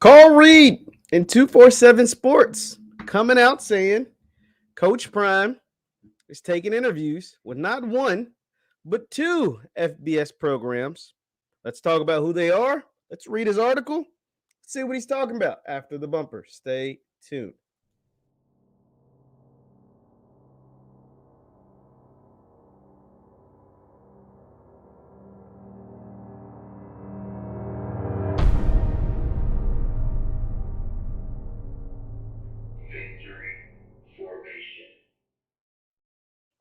Carl Reed in 247 Sports coming out saying Coach Prime is taking interviews with not one, but two FBS programs. Let's talk about who they are. Let's read his article. Let's see what he's talking about after the bumper. Stay tuned.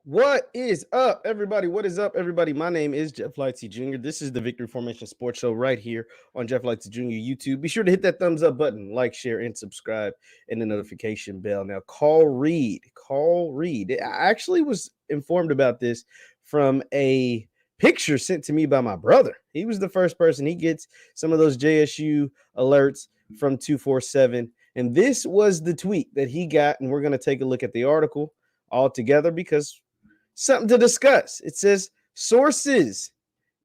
What is up, everybody? What is up, everybody? My name is JeffLightsyJr. This is the Victory Formation Sports Show right here on JeffLightsyJr. YouTube. Be sure to hit that thumbs up button, like, share, and subscribe, and the notification bell. Now, Carl Reed. I actually was informed about this from a picture sent to me by my brother. He was the first person. He gets some of those JSU alerts from 247, and this was the tweet that he got, and we're going to take a look at the article all together because something to discuss. It says, sources,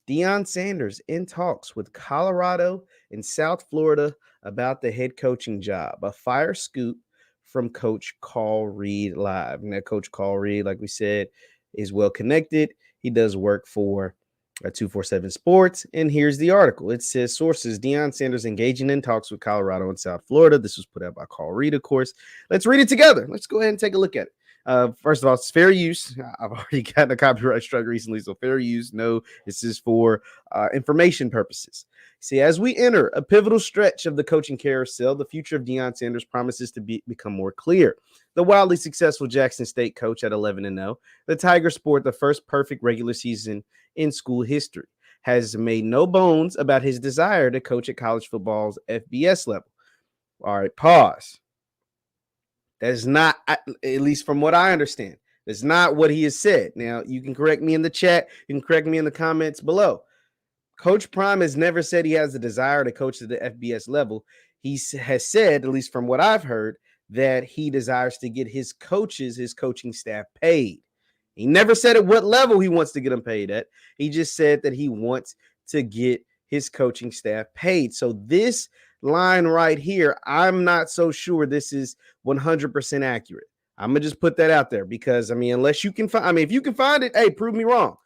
Deion Sanders in talks with Colorado and South Florida about the head coaching job. A fire scoop from Coach Carl Reed live. Now, Coach Carl Reed, like we said, is well connected. He does work for 247 Sports. And here's the article. It says, sources, Deion Sanders engaging in talks with Colorado and South Florida. This was put out by Carl Reed, of course. Let's read it together. Let's go ahead and take a look at it. First of all, it's fair use. I've already gotten a copyright strike recently, so fair use. No, this is for information purposes. See, as we enter a pivotal stretch of the coaching carousel, the future of Deion Sanders promises to become more clear. The wildly successful Jackson State coach at 11-0, the Tiger sport the first perfect regular season in school history, has made no bones about his desire to coach at college football's FBS level. All right, pause. That is not, at least from what I understand, that's not what he has said. Now, you can correct me in the chat. You can correct me in the comments below. Coach Prime has never said he has a desire to coach at the FBS level. He has said, at least from what I've heard, that he desires to get his coaches, his coaching staff paid. He never said at what level he wants to get them paid at. He just said that he wants to get his coaching staff paid. So this line right here, I'm not so sure this is 100% accurate. I'm gonna just put that out there because unless you can find, if you can find it, hey, prove me wrong.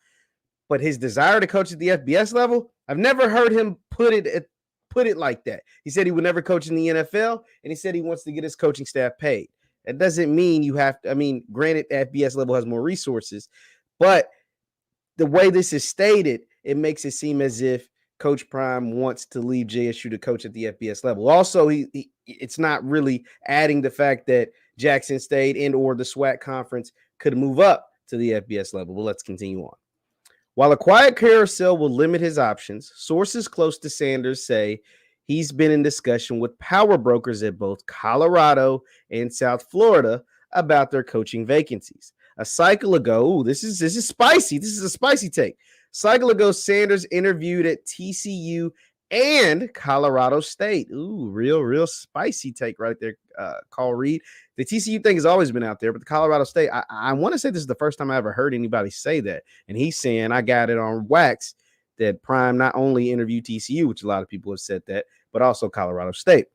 But his desire to coach at the FBS level, I've never heard him put it like that. He said he would never coach in the NFL, and he said he wants to get his coaching staff paid. That doesn't mean you have to. Granted, FBS level has more resources, but the way this is stated, it makes it seem as if Coach Prime wants to leave JSU to coach at the FBS level. Also, it's not really adding the fact that Jackson State and or the SWAC conference could move up to the FBS level. But let's continue on. While a quiet carousel will limit his options, sources close to Sanders say he's been in discussion with power brokers at both Colorado and South Florida about their coaching vacancies. A cycle ago, this is spicy. This is a spicy take. Cycle ago, Sanders interviewed at TCU and Colorado State. Ooh, real spicy take right there, Carl Reed. The TCU thing has always been out there, but the Colorado State, I want to say this is the first time I ever heard anybody say that. And he's saying, I got it on wax, that Prime not only interviewed TCU, which a lot of people have said that, but also Colorado State.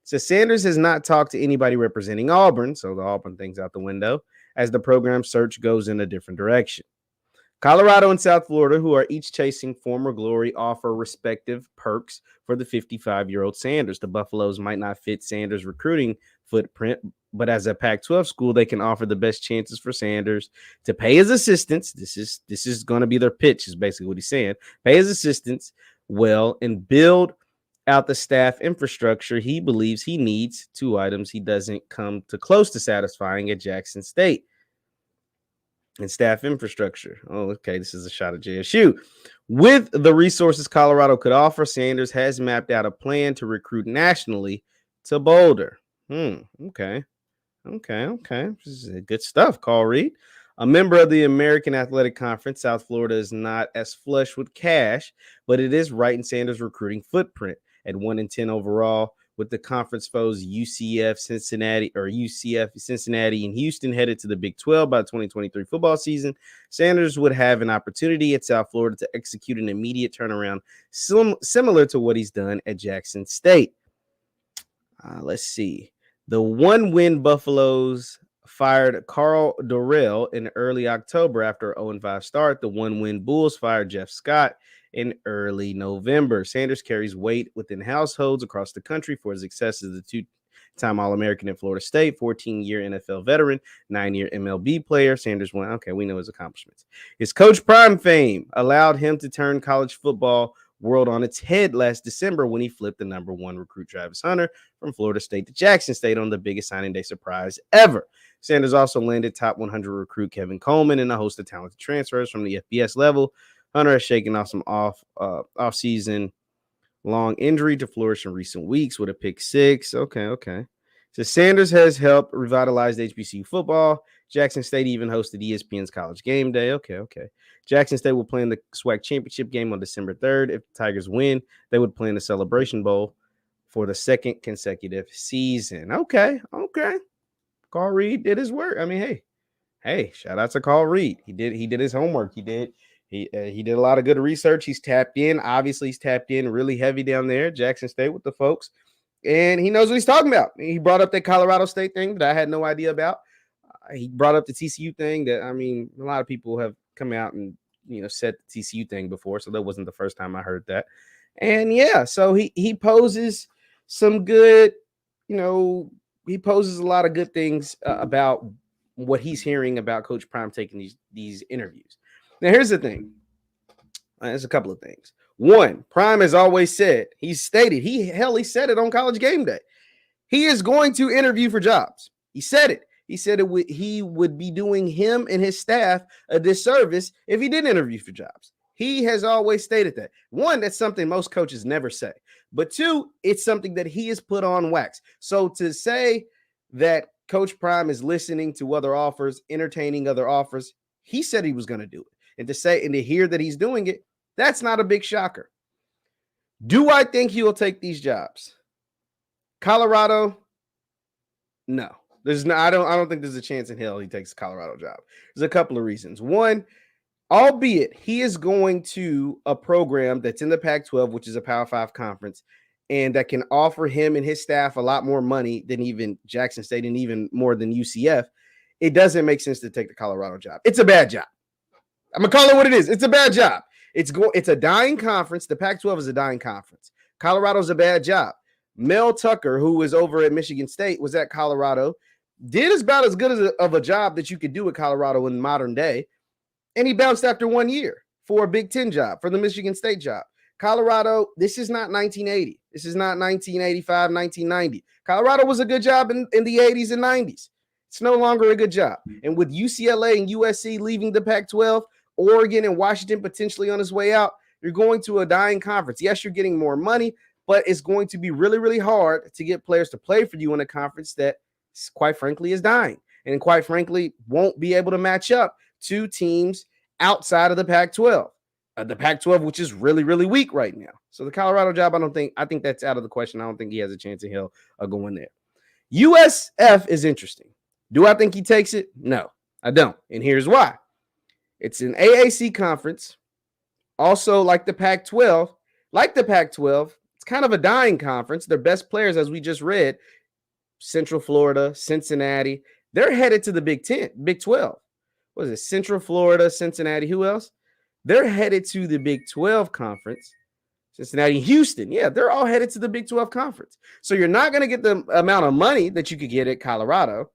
So Sanders has not talked to anybody representing Auburn, so the Auburn thing's out the window, as the program search goes in a different direction. Colorado and South Florida, who are each chasing former glory, offer respective perks for the 55-year-old Sanders. The Buffaloes might not fit Sanders' recruiting footprint, but as a Pac-12 school, they can offer the best chances for Sanders to pay his assistants. This is going to be their pitch, is basically what he's saying. Pay his assistants well and build out the staff infrastructure he believes he needs. Two items he doesn't come to close to satisfying at Jackson State. And staff infrastructure. Oh, okay. This is a shot at JSU. With the resources Colorado could offer, Sanders has mapped out a plan to recruit nationally to Boulder. Okay. This is good stuff, Carl Reed. A member of the American Athletic Conference, South Florida is not as flush with cash, but it is right in Sanders' recruiting footprint. At 1-10 overall, with the conference foes UCF, Cincinnati, and Houston headed to the Big 12 by the 2023 football season, Sanders would have an opportunity at South Florida to execute an immediate turnaround similar to what he's done at Jackson State. Let's see. The 1-win Buffaloes fired Carl Dorrell in early October after an 0-5 start. The 1-win Bulls fired Jeff Scott in early November. Sanders carries weight within households across the country for his success as a two-time All-American at Florida State, 14-year NFL veteran, 9-year MLB player. Sanders won. Okay, we know his accomplishments. His Coach Prime fame allowed him to turn college football world on its head last December when he flipped the number 1 recruit Travis Hunter from Florida State to Jackson State on the biggest signing day surprise ever. Sanders also landed top 100 recruit Kevin Coleman and a host of talented transfers from the FBS level. Hunter has shaken off some off-season long injury to flourish in recent weeks with a pick 6. Okay. So Sanders has helped revitalize HBCU football. Jackson State even hosted ESPN's College Game Day. Okay. Jackson State will play in the SWAC championship game on December 3rd. If the Tigers win, they would play in the Celebration Bowl for the second consecutive season. Okay. Carl Reed did his work. I mean, hey, shout out to Carl Reed. He did his homework. He did a lot of good research. He's tapped in. Obviously, he's tapped in really heavy down there at Jackson State with the folks. And he knows what he's talking about. He brought up that Colorado State thing that I had no idea about. He brought up the TCU thing that, I mean, a lot of people have come out and, said the TCU thing before. So that wasn't the first time I heard that. And yeah, so he poses some good, he poses a lot of good things about what he's hearing about Coach Prime taking these interviews. Now, here's the thing. There's a couple of things. One, Prime has always said, he said it on College Game Day. He is going to interview for jobs. He said it. He said he would be doing him and his staff a disservice if he didn't interview for jobs. He has always stated that. One, that's something most coaches never say. But two, it's something that he has put on wax. So to say that Coach Prime is listening to other offers, entertaining other offers, he said he was going to do it. And to hear that he's doing it, that's not a big shocker. Do I think he will take these jobs? Colorado? No. I don't think there's a chance in hell he takes a Colorado job. There's a couple of reasons. One, albeit he is going to a program that's in the Pac-12, which is a Power 5 conference, and that can offer him and his staff a lot more money than even Jackson State and even more than UCF, it doesn't make sense to take the Colorado job. It's a bad job. I'm going to call it what it is. It's a bad job. It's a dying conference. The Pac-12 is a dying conference. Colorado's a bad job. Mel Tucker, who was over at Michigan State, was at Colorado, did about as good of a job that you could do at Colorado in modern day, and he bounced after 1 year for a Big Ten job, for the Michigan State job. Colorado, this is not 1980. This is not 1985, 1990. Colorado was a good job in the 80s and 90s. It's no longer a good job. And with UCLA and USC leaving the Pac-12, Oregon and Washington potentially on his way out, you're going to a dying conference. Yes, you're getting more money, but it's going to be really, really hard to get players to play for you in a conference that, quite frankly, is dying and quite frankly won't be able to match up to teams outside of the Pac-12. The Pac-12, which is really, really weak right now. So the Colorado job, I think that's out of the question. I don't think he has a chance in hell of going there. USF is interesting. Do I think he takes it? No, I don't. And here's why. It's an AAC conference. Also, like the Pac-12, it's kind of a dying conference. Their best players, as we just read, Central Florida, Cincinnati, they're headed to the Big 12. What is it? Central Florida, Cincinnati, who else? They're headed to the Big 12 conference. Cincinnati, Houston. Yeah, they're all headed to the Big 12 conference. So you're not going to get the amount of money that you could get at Colorado.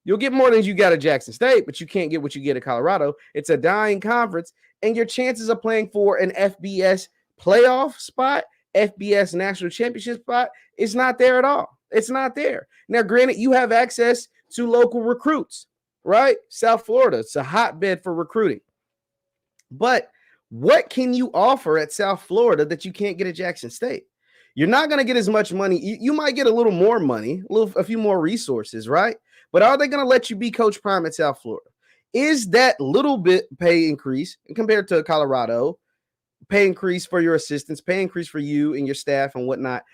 You'll get more than you got at Jackson State, but you can't get what you get at Colorado. It's a dying conference, and your chances of playing for an FBS playoff spot, FBS national championship spot, is not there at all. It's not there. Now, granted, you have access to local recruits, right? South Florida, it's a hotbed for recruiting. But what can you offer at South Florida that you can't get at Jackson State? You're not going to get as much money. You might get a little more money, a few more resources, right? But are they going to let you be Coach Prime at South Florida? Is that little bit pay increase compared to Colorado, pay increase for your assistants, pay increase for you and your staff and whatnot,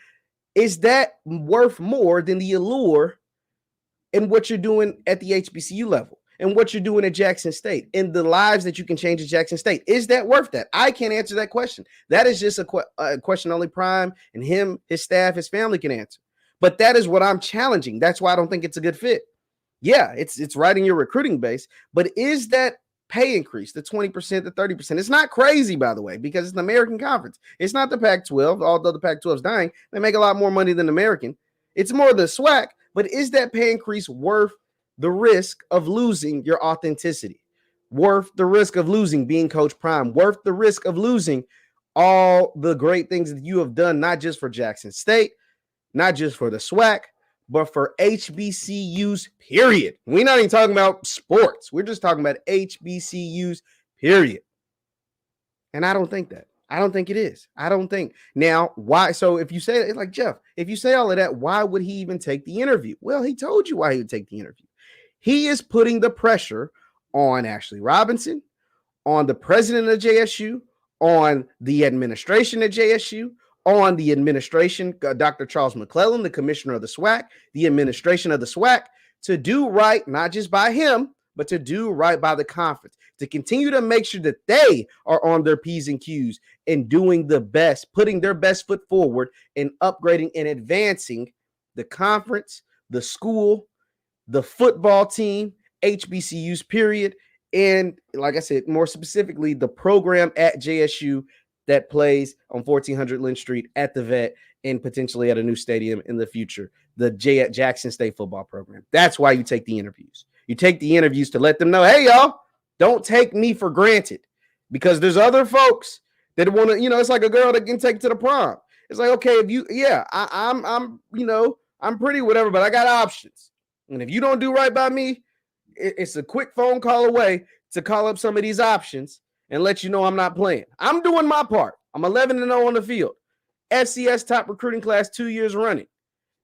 is that worth more than the allure and what you're doing at the HBCU level and what you're doing at Jackson State and the lives that you can change at Jackson State? Is that worth that? I can't answer that question. That is just a question only Prime and him, his staff, his family can answer. But that is what I'm challenging. That's why I don't think it's a good fit. Yeah, it's right in your recruiting base, but is that pay increase, the 20%, the 30%? It's not crazy, by the way, because it's an American conference. It's not the Pac-12, although the Pac-12 is dying. They make a lot more money than American. It's more the SWAC, but is that pay increase worth the risk of losing your authenticity? Worth the risk of losing being Coach Prime? Worth the risk of losing all the great things that you have done, not just for Jackson State, not just for the SWAC, but for HBCUs, period. We're not even talking about sports. We're just talking about HBCUs, period. And I don't think that. I don't think it is. I don't think. Now, why? So if you say, it's like, Jeff, if you say all of that, why would he even take the interview? Well, he told you why he would take the interview. He is putting the pressure on Ashley Robinson, on the president of JSU, on the administration at JSU, on the administration, Dr. Charles McClellan, the commissioner of the SWAC, the administration of the SWAC, to do right, not just by him, but to do right by the conference, to continue to make sure that they are on their P's and Q's and doing the best, putting their best foot forward and upgrading and advancing the conference, the school, the football team, HBCUs, period. And like I said, more specifically, the program at JSU that plays on 1400 Lynn Street at the Vet and potentially at a new stadium in the future, the Jackson State football program. That's why you take the interviews. You take the interviews to let them know, hey, y'all, don't take me for granted, because there's other folks that want to, it's like a girl that can take to the prom. It's like, okay, if you, I'm pretty, whatever, but I got options. And if you don't do right by me, it's a quick phone call away to call up some of these options and let you know I'm not playing. I'm doing my part. I'm 11-0 on the field. FCS top recruiting class 2 years running.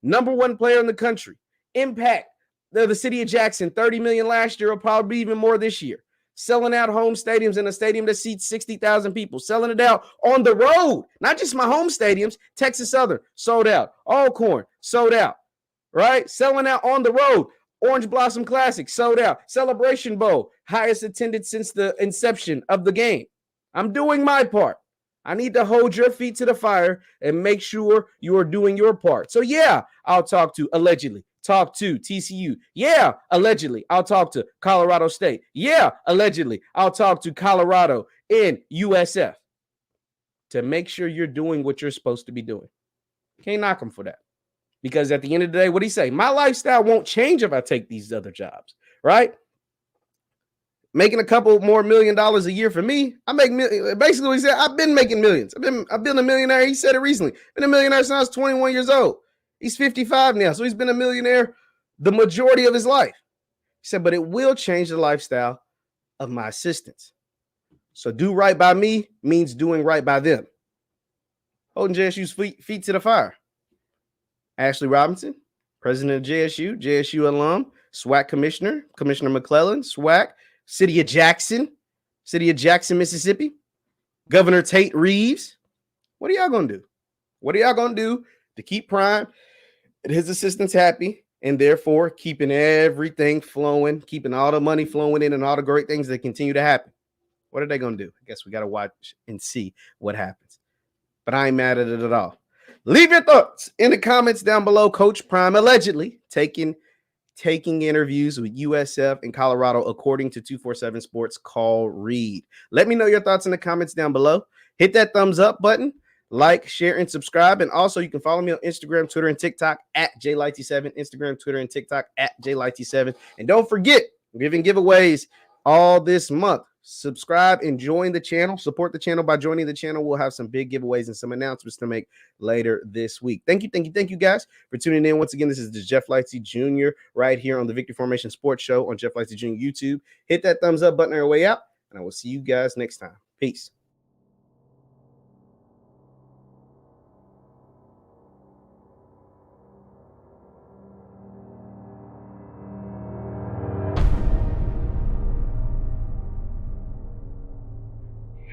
Number one player in the country. Impact. The city of Jackson, $30 million last year, will probably be even more this year. Selling out home stadiums in a stadium that seats 60,000 people. Selling it out on the road. Not just my home stadiums. Texas Southern, sold out. Alcorn, sold out. Right? Selling out on the road. Orange Blossom Classic, sold out. Celebration Bowl, highest attended since the inception of the game. I'm doing my part. I need to hold your feet to the fire and make sure you are doing your part. So yeah, I'll talk to TCU. Yeah, allegedly, I'll talk to Colorado State. Yeah, allegedly, I'll talk to Colorado and USF to make sure you're doing what you're supposed to be doing. Can't knock them for that. Because at the end of the day, what do he say? My lifestyle won't change if I take these other jobs, right? Making a couple more $1 million a year for me. I make basically what he said. I've been making millions. I've been a millionaire. He said it recently. Been a millionaire since I was 21 years old. He's 55 now, so he's been a millionaire the majority of his life. He said, but it will change the lifestyle of my assistants. So do right by me means doing right by them. Holding JSU's feet to the fire. Ashley Robinson, president of JSU alum, SWAC commissioner, Commissioner McClellan, SWAC, City of Jackson, Mississippi, Governor Tate Reeves. What are y'all going to do? What are y'all going to do to keep Prime and his assistants happy and therefore keeping everything flowing, keeping all the money flowing in and all the great things that continue to happen? What are they going to do? I guess we got to watch and see what happens. But I ain't mad at it at all. Leave your thoughts in the comments down below. Coach Prime allegedly taking interviews with USF and Colorado, according to 247 Sports Call Reed. Let me know your thoughts in the comments down below. Hit that thumbs up button, like, share, and subscribe. And also, you can follow me on Instagram, Twitter, and TikTok at JLightsy7. Instagram, Twitter, and TikTok at JLightsy7. And don't forget, we're giving giveaways all this month. Subscribe and join the channel. Support the channel by joining the channel. We'll have some big giveaways and some announcements to make later this week. Thank you guys for tuning in. Once again, this is the Jeff Lightsy Jr. right here on the Victory Formation Sports Show on Jeff Lightsy Jr. YouTube. Hit that thumbs up button on your way out, and I will see you guys next time. Peace.